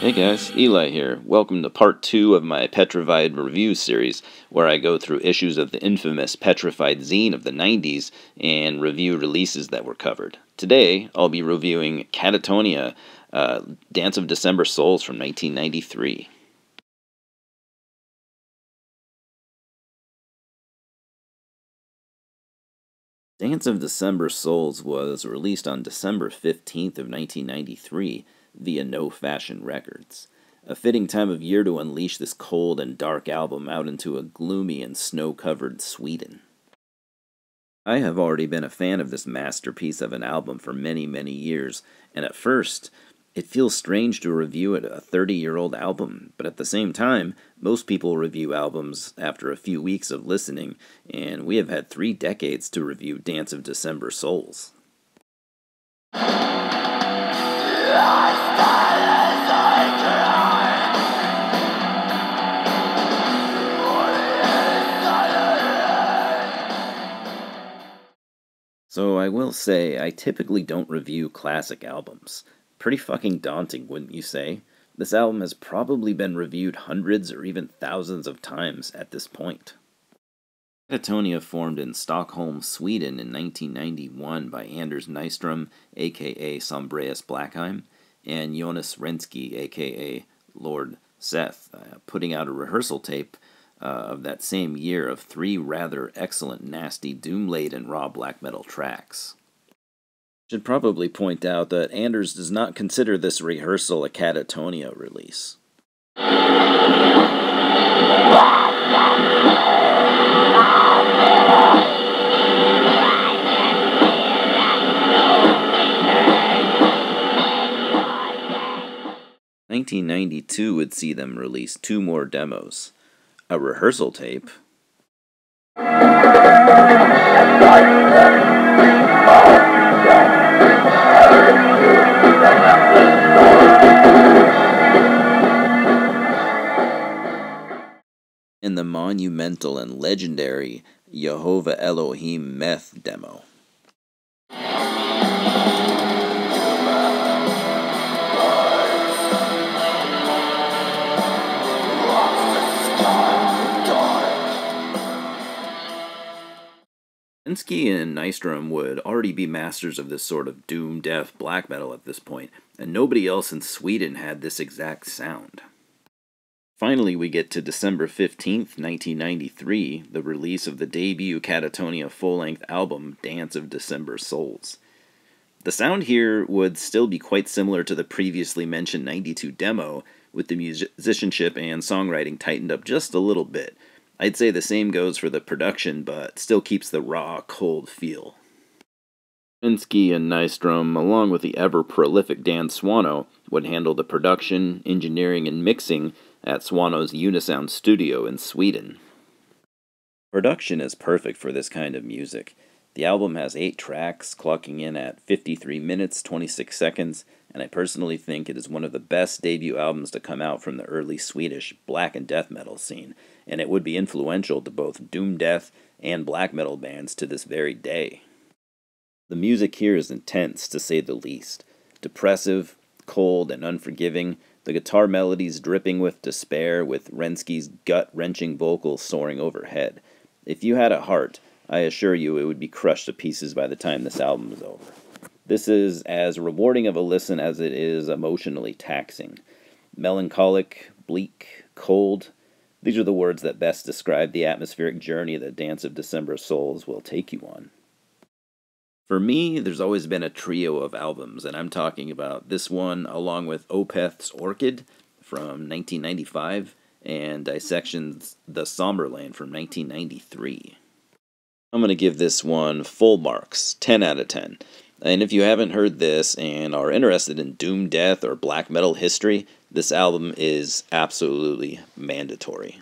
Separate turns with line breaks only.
Hey guys, Eli here. Welcome to part 2 of my Petrified review series, where I go through issues of the infamous Petrified zine of the 90s and review releases that were covered. Today, I'll be reviewing Katatonia, Dance of December Souls from 1993. Dance of December Souls was released on December 15th of 1993 via No Fashion Records. A fitting time of year to unleash this cold and dark album out into a gloomy and snow-covered Sweden. I have already been a fan of this masterpiece of an album for many, many years, and at first, it feels strange to review a 30-year-old album, but at the same time, most people review albums after a few weeks of listening, and we have had 3 decades to review Dance of December Souls. So I will say, I typically don't review classic albums. Pretty fucking daunting, wouldn't you say? This album has probably been reviewed hundreds or even thousands of times at this point. Katatonia formed in Stockholm, Sweden in 1991 by Anders Nyström, aka Sombreus Blackheim, and Jonas Rensky, aka Lord Seth, putting out a rehearsal tape of that same year of 3 rather excellent, nasty, doom-laden raw black metal tracks. Should probably point out that Anders does not consider this rehearsal a Katatonia release. In 1992 would see them release 2 more demos. A rehearsal tape, and the monumental and legendary Yehovah Elohim Meth demo. Rensky and Nyström would already be masters of this sort of doom-death black metal at this point, and nobody else in Sweden had this exact sound. Finally, we get to December 15th, 1993, the release of the debut Katatonia full-length album, Dance of December Souls. The sound here would still be quite similar to the previously mentioned 92 demo, with the musicianship and songwriting tightened up just a little bit. I'd say the same goes for the production, but still keeps the raw, cold feel. Rensky and Nyström, along with the ever-prolific Dan Swano, would handle the production, engineering, and mixing at Swano's Unisound studio in Sweden. Production is perfect for this kind of music. The album has 8 tracks, clocking in at 53 minutes, 26 seconds, and I personally think it is one of the best debut albums to come out from the early Swedish black and death metal scene, and it would be influential to both doom death and black metal bands to this very day. The music here is intense, to say the least. Depressive, cold, and unforgiving, the guitar melodies dripping with despair, with Rensky's gut-wrenching vocals soaring overhead. If you had a heart, I assure you it would be crushed to pieces by the time this album is over. This is as rewarding of a listen as it is emotionally taxing. Melancholic, bleak, cold. These are the words that best describe the atmospheric journey that Dance of December Souls will take you on. For me, there's always been a trio of albums, and I'm talking about this one along with Opeth's Orchid from 1995 and Dissection's The Somberland from 1993. I'm going to give this one full marks, 10 out of 10. And if you haven't heard this and are interested in doom death or black metal history, this album is absolutely mandatory.